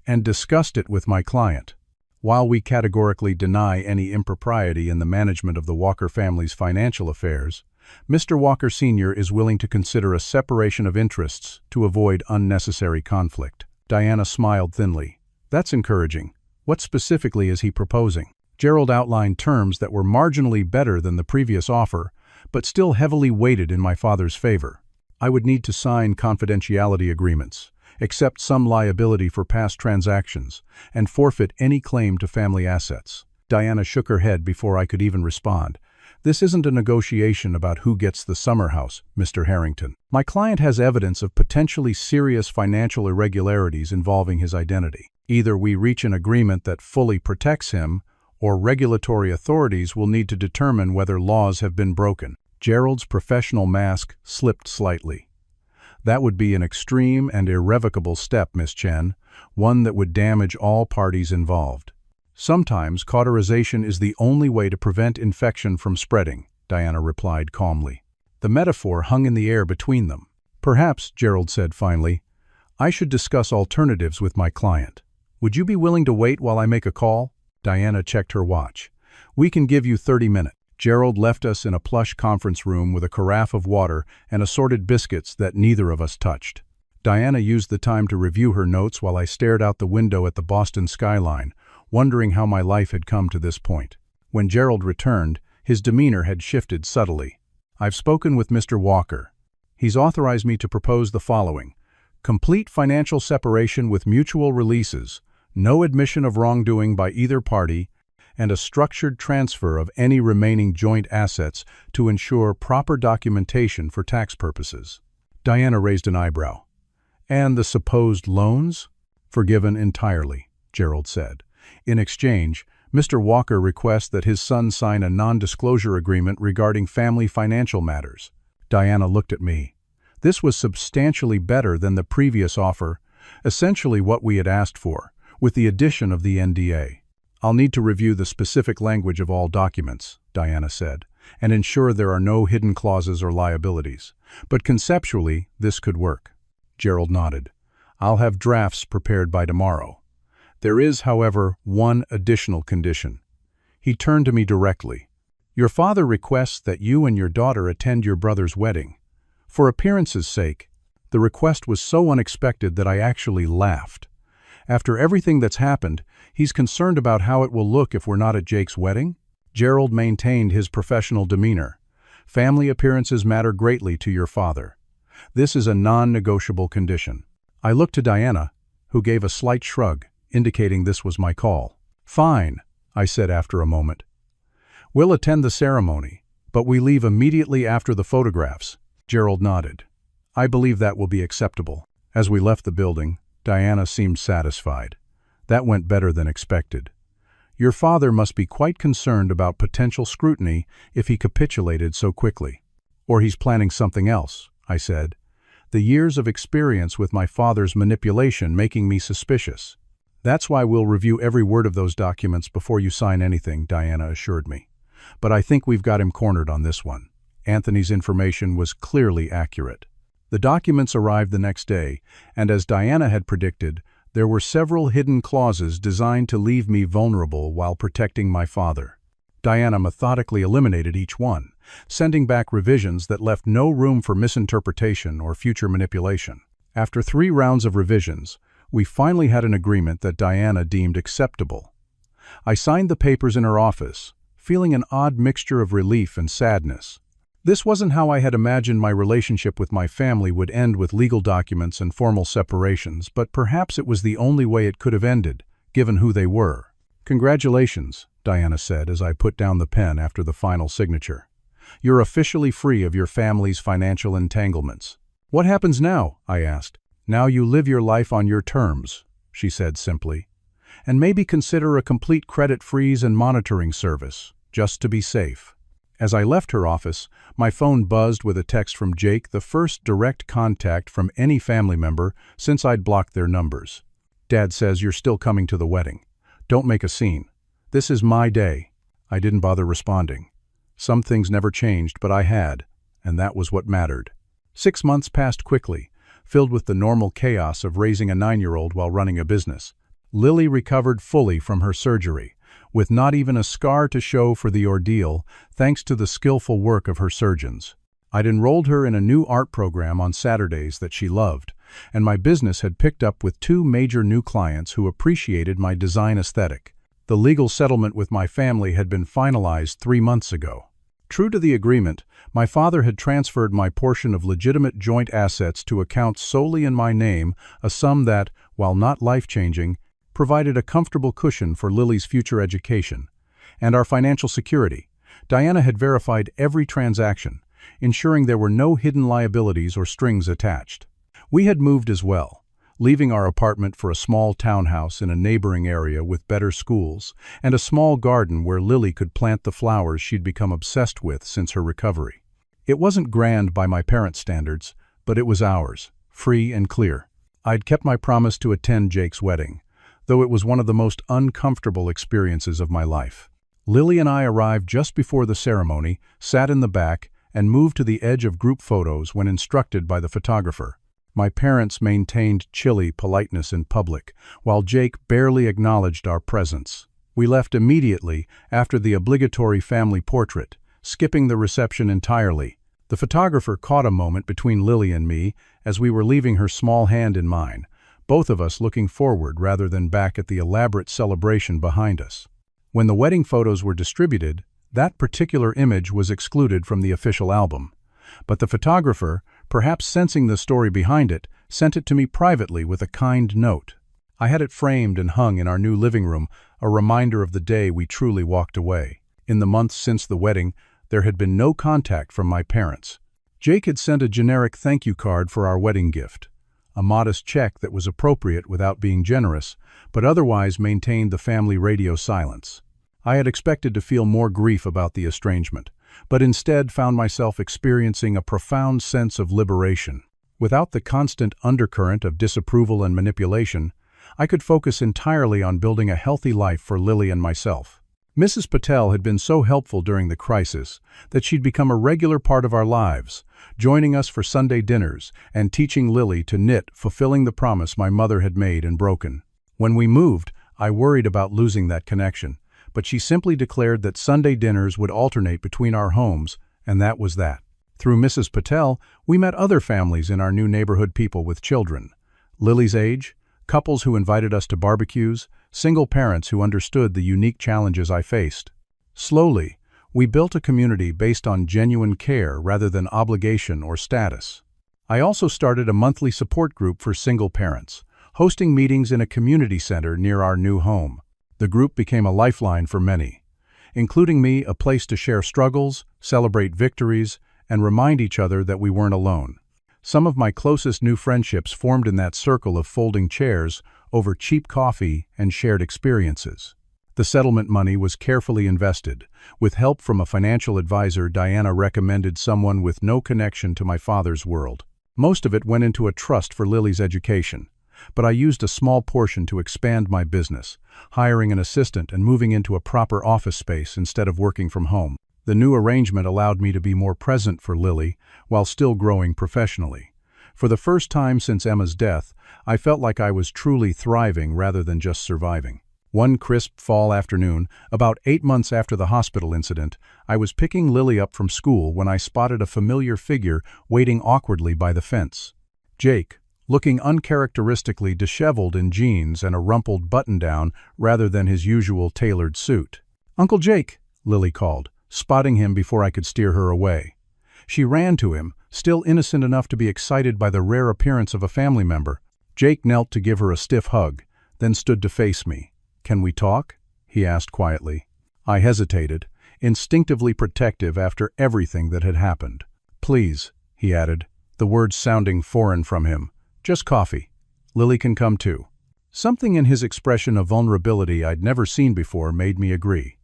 and discussed it with my client. While we categorically deny any impropriety in the management of the Walker family's financial affairs, Mr. Walker Sr. is willing to consider a separation of interests to avoid unnecessary conflict." Diana smiled thinly. "That's encouraging. What specifically is he proposing?" Gerald outlined terms that were marginally better than the previous offer, but still heavily weighted in my father's favor. "I would need to sign confidentiality agreements, accept some liability for past transactions, and forfeit any claim to family assets." Diana shook her head before I could even respond. "This isn't a negotiation about who gets the summer house, Mr. Harrington. My client has evidence of potentially serious financial irregularities involving his identity. Either we reach an agreement that fully protects him, or regulatory authorities will need to determine whether laws have been broken." Gerald's professional mask slipped slightly. "That would be an extreme and irrevocable step, Miss Chen, one that would damage all parties involved." "Sometimes cauterization is the only way to prevent infection from spreading," Diana replied calmly. The metaphor hung in the air between them. "Perhaps," Gerald said finally, "I should discuss alternatives with my client. Would you be willing to wait while I make a call?" Diana checked her watch. "We can give you 30 minutes. Gerald left us in a plush conference room with a carafe of water and assorted biscuits that neither of us touched. Diana used the time to review her notes while I stared out the window at the Boston skyline, wondering how my life had come to this point. When Gerald returned, his demeanor had shifted subtly. "I've spoken with Mr. Walker. He's authorized me to propose the following: complete financial separation with mutual releases, no admission of wrongdoing by either party, and a structured transfer of any remaining joint assets to ensure proper documentation for tax purposes." Diana raised an eyebrow. And the supposed loans? Forgiven entirely, Gerald said. In exchange, Mr. Walker requests that his son sign a non-disclosure agreement regarding family financial matters. Diana looked at me. This was substantially better than the previous offer, essentially what we had asked for, with the addition of the NDA. I'll need to review the specific language of all documents, Diana said, and ensure there are no hidden clauses or liabilities. But conceptually, this could work. Gerald nodded. I'll have drafts prepared by tomorrow. There is, however, one additional condition. He turned to me directly. Your father requests that you and your daughter attend your brother's wedding. For appearance's sake, the request was so unexpected that I actually laughed. After everything that's happened, he's concerned about how it will look if we're not at Jake's wedding? Gerald maintained his professional demeanor. Family appearances matter greatly to your father. This is a non-negotiable condition. I looked to Diana, who gave a slight shrug, indicating this was my call. Fine, I said after a moment. We'll attend the ceremony, but we leave immediately after the photographs. Gerald nodded. I believe that will be acceptable. As we left the building, Diana seemed satisfied. That went better than expected. Your father must be quite concerned about potential scrutiny if he capitulated so quickly. Or he's planning something else, I said. The years of experience with my father's manipulation making me suspicious. That's why we'll review every word of those documents before you sign anything, Diana assured me. But I think we've got him cornered on this one. Anthony's information was clearly accurate. The documents arrived the next day, and as Diana had predicted, there were several hidden clauses designed to leave me vulnerable while protecting my father. Diana methodically eliminated each one, sending back revisions that left no room for misinterpretation or future manipulation. After 3 rounds of revisions, we finally had an agreement that Diana deemed acceptable. I signed the papers in her office, feeling an odd mixture of relief and sadness. This wasn't how I had imagined my relationship with my family would end with legal documents and formal separations, but perhaps it was the only way it could have ended, given who they were. Congratulations, Diana said as I put down the pen after the final signature. You're officially free of your family's financial entanglements. What happens now? I asked. Now you live your life on your terms, she said simply. And maybe consider a complete credit freeze and monitoring service, just to be safe. As I left her office, my phone buzzed with a text from Jake, the first direct contact from any family member since I'd blocked their numbers. Dad says you're still coming to the wedding. Don't make a scene. This is my day. I didn't bother responding. Some things never changed, but I had, and that was what mattered. 6 months passed quickly, filled with the normal chaos of raising a 9-year-old while running a business. Lily recovered fully from her surgery, with not even a scar to show for the ordeal, thanks to the skillful work of her surgeons. I'd enrolled her in a new art program on Saturdays that she loved, and my business had picked up with 2 major new clients who appreciated my design aesthetic. The legal settlement with my family had been finalized 3 months ago. True to the agreement, my father had transferred my portion of legitimate joint assets to accounts solely in my name, a sum that, while not life-changing, provided a comfortable cushion for Lily's future education. And our financial security. Diana had verified every transaction, ensuring there were no hidden liabilities or strings attached. We had moved as well, leaving our apartment for a small townhouse in a neighboring area with better schools and a small garden where Lily could plant the flowers she'd become obsessed with since her recovery. It wasn't grand by my parents' standards, but it was ours, free and clear. I'd kept my promise to attend Jake's wedding, though it was one of the most uncomfortable experiences of my life. Lily and I arrived just before the ceremony, sat in the back, and moved to the edge of group photos when instructed by the photographer. My parents maintained chilly politeness in public, while Jake barely acknowledged our presence. We left immediately after the obligatory family portrait, skipping the reception entirely. The photographer caught a moment between Lily and me as we were leaving her small hand in mine, both of us looking forward rather than back at the elaborate celebration behind us. When the wedding photos were distributed, that particular image was excluded from the official album. But the photographer, perhaps sensing the story behind it, sent it to me privately with a kind note. I had it framed and hung in our new living room, a reminder of the day we truly walked away. In the months since the wedding, there had been no contact from my parents. Jake had sent a generic thank you card for our wedding gift, a modest check that was appropriate without being generous, but otherwise maintained the family radio silence. I had expected to feel more grief about the estrangement, but instead found myself experiencing a profound sense of liberation. Without the constant undercurrent of disapproval and manipulation, I could focus entirely on building a healthy life for Lily and myself. Mrs. Patel had been so helpful during the crisis that she'd become a regular part of our lives, joining us for Sunday dinners and teaching Lily to knit, fulfilling the promise my mother had made and broken. When we moved, I worried about losing that connection, but she simply declared that Sunday dinners would alternate between our homes, and that was that. Through Mrs. Patel, we met other families in our new neighborhood, people with children Lily's age, couples who invited us to barbecues, single parents who understood the unique challenges I faced. Slowly, we built a community based on genuine care rather than obligation or status. I also started a monthly support group for single parents, hosting meetings in a community center near our new home. The group became a lifeline for many, including me, a place to share struggles, celebrate victories, and remind each other that we weren't alone. Some of my closest new friendships formed in that circle of folding chairs over cheap coffee and shared experiences. The settlement money was carefully invested. With help from a financial advisor, Diana recommended someone with no connection to my father's world. Most of it went into a trust for Lily's education, but I used a small portion to expand my business, hiring an assistant and moving into a proper office space instead of working from home. The new arrangement allowed me to be more present for Lily while still growing professionally. For the first time since Emma's death, I felt like I was truly thriving rather than just surviving. One crisp fall afternoon, about 8 months after the hospital incident, I was picking Lily up from school when I spotted a familiar figure waiting awkwardly by the fence. Jake, looking uncharacteristically disheveled in jeans and a rumpled button-down rather than his usual tailored suit. "Uncle Jake," Lily called, spotting him before I could steer her away. She ran to him, still innocent enough to be excited by the rare appearance of a family member. Jake knelt to give her a stiff hug, then stood to face me. "Can we talk?" he asked quietly. I hesitated, instinctively protective after everything that had happened. "Please," he added, the words sounding foreign from him. "Just coffee. Lily can come too." Something in his expression of vulnerability I'd never seen before made me agree.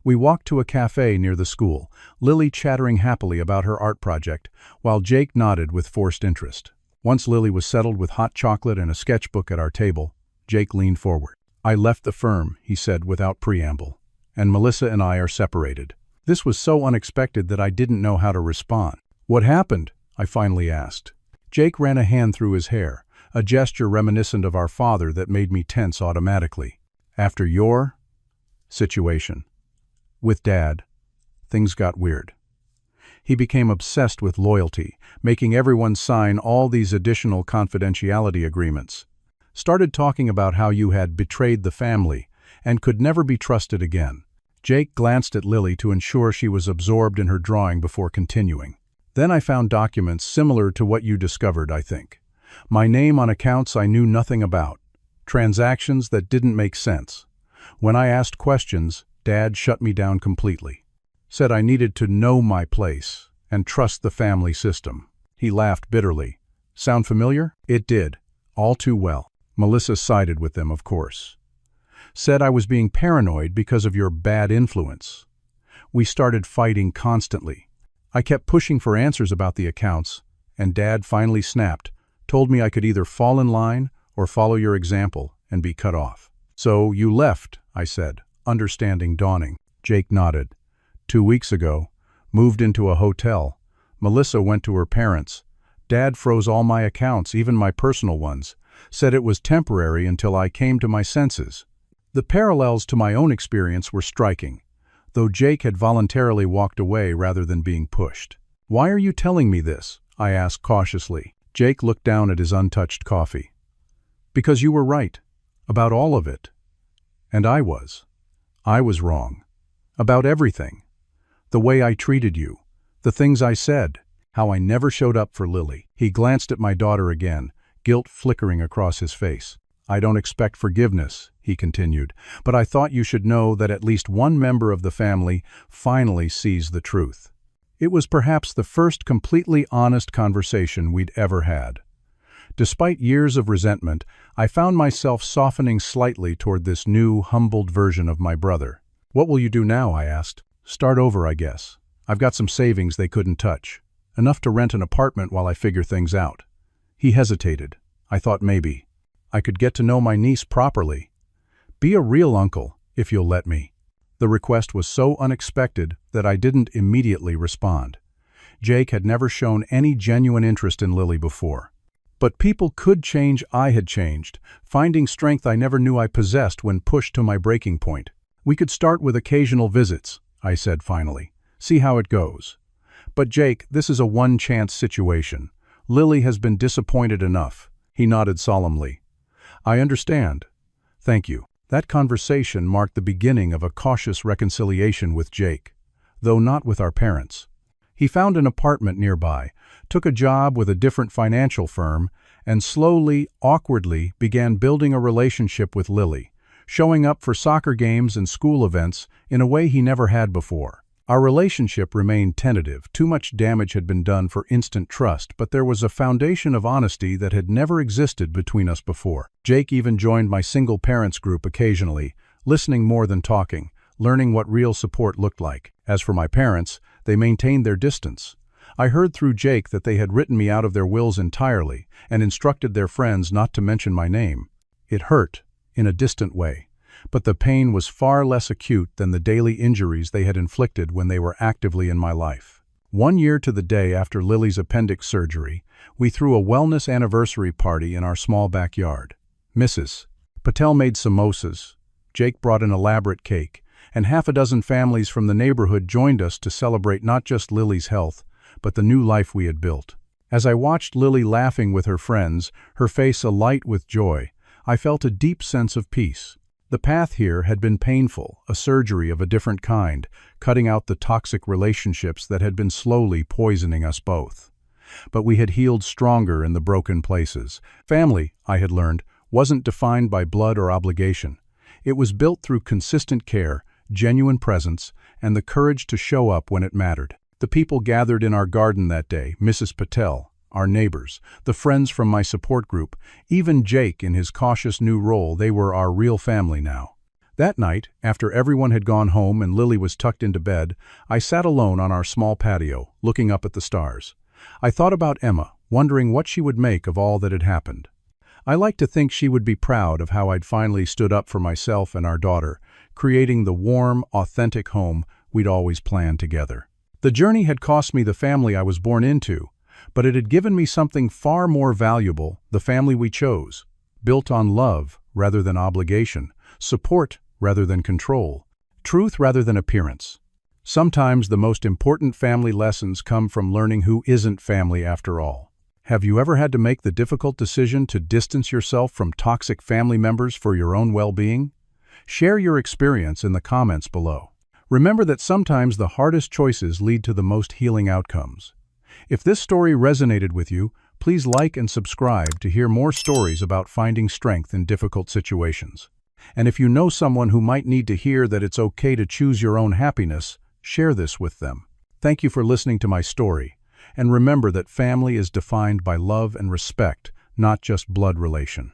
We walked to a cafe near the school, Lily chattering happily about her art project, while Jake nodded with forced interest. Once Lily was settled with hot chocolate and a sketchbook at our table, Jake leaned forward. "I left the firm," he said without preamble, "and Melissa and I are separated." This was so unexpected that I didn't know how to respond. "What happened?" I finally asked. Jake ran a hand through his hair, a gesture reminiscent of our father that made me tense automatically. "After your situation with Dad, things got weird. He became obsessed with loyalty, making everyone sign all these additional confidentiality agreements. Started talking about how you had betrayed the family and could never be trusted again." Jake glanced at Lily to ensure she was absorbed in her drawing before continuing. "Then I found documents similar to what you discovered, I think. My name on accounts I knew nothing about. Transactions that didn't make sense. When I asked questions, Dad shut me down completely. Said I needed to know my place and trust the family system." He laughed bitterly. "Sound familiar?" It did, all too well. "Melissa sided with them, of course. Said I was being paranoid because of your bad influence. We started fighting constantly. I kept pushing for answers about the accounts, and Dad finally snapped, told me I could either fall in line or follow your example and be cut off." "So you left," I said, understanding dawning. Jake nodded. 2 weeks ago, moved into a hotel. Melissa went to her parents. Dad froze all my accounts, even my personal ones. Said it was temporary until I came to my senses." The parallels to my own experience were striking, though Jake had voluntarily walked away rather than being pushed. "Why are you telling me this?" I asked cautiously. Jake looked down at his untouched coffee. "Because you were right, about all of it. And I was. I was wrong. About everything. The way I treated you, the things I said, how I never showed up for Lily." He glanced at my daughter again, guilt flickering across his face. "I don't expect forgiveness," he continued, "but I thought you should know that at least one member of the family finally sees the truth." It was perhaps the first completely honest conversation we'd ever had. Despite years of resentment, I found myself softening slightly toward this new, humbled version of my brother. "What will you do now?" I asked. "Start over, I guess. I've got some savings they couldn't touch. Enough to rent an apartment while I figure things out." He hesitated. I thought maybe I could get to know my niece properly. "Be a real uncle, if you'll let me." The request was so unexpected that I didn't immediately respond. Jake had never shown any genuine interest in Lily before. But people could change. I had changed, finding strength I never knew I possessed when pushed to my breaking point. "We could start with occasional visits," I said finally. "See how it goes." "But Jake, this is a one-chance situation. Lily has been disappointed enough." He nodded solemnly. "I understand. Thank you." That conversation marked the beginning of a cautious reconciliation with Jake, though not with our parents. He found an apartment nearby, took a job with a different financial firm, and slowly, awkwardly began building a relationship with Lily, showing up for soccer games and school events in a way he never had before. Our relationship remained tentative. Too much damage had been done for instant trust, but there was a foundation of honesty that had never existed between us before. Jake even joined my single parents group occasionally, listening more than talking, learning what real support looked like. As for my parents, they maintained their distance. I heard through Jake that they had written me out of their wills entirely and instructed their friends not to mention my name. It hurt, in a distant way, but the pain was far less acute than the daily injuries they had inflicted when they were actively in my life. 1 year to the day after Lily's appendix surgery, we threw a wellness anniversary party in our small backyard. Mrs. Patel made samosas, Jake brought an elaborate cake, and half a dozen families from the neighborhood joined us to celebrate not just Lily's health, but the new life we had built. As I watched Lily laughing with her friends, her face alight with joy, I felt a deep sense of peace. The path here had been painful, a surgery of a different kind, cutting out the toxic relationships that had been slowly poisoning us both. But we had healed stronger in the broken places. Family, I had learned, wasn't defined by blood or obligation. It was built through consistent care, genuine presence, and the courage to show up when it mattered. The people gathered in our garden that day, Mrs. Patel, our neighbors, the friends from my support group, even Jake in his cautious new role, they were our real family now. That night, after everyone had gone home and Lily was tucked into bed, I sat alone on our small patio, looking up at the stars. I thought about Emma, wondering what she would make of all that had happened. I liked to think she would be proud of how I'd finally stood up for myself and our daughter, creating the warm, authentic home we'd always planned together. The journey had cost me the family I was born into, but it had given me something far more valuable, the family we chose, built on love rather than obligation, support rather than control, truth rather than appearance. Sometimes the most important family lessons come from learning who isn't family after all. Have you ever had to make the difficult decision to distance yourself from toxic family members for your own well-being? Share your experience in the comments below. Remember that sometimes the hardest choices lead to the most healing outcomes. If this story resonated with you, please like and subscribe to hear more stories about finding strength in difficult situations. And if you know someone who might need to hear that it's okay to choose your own happiness, share this with them. Thank you for listening to my story. And remember that family is defined by love and respect, not just blood relation.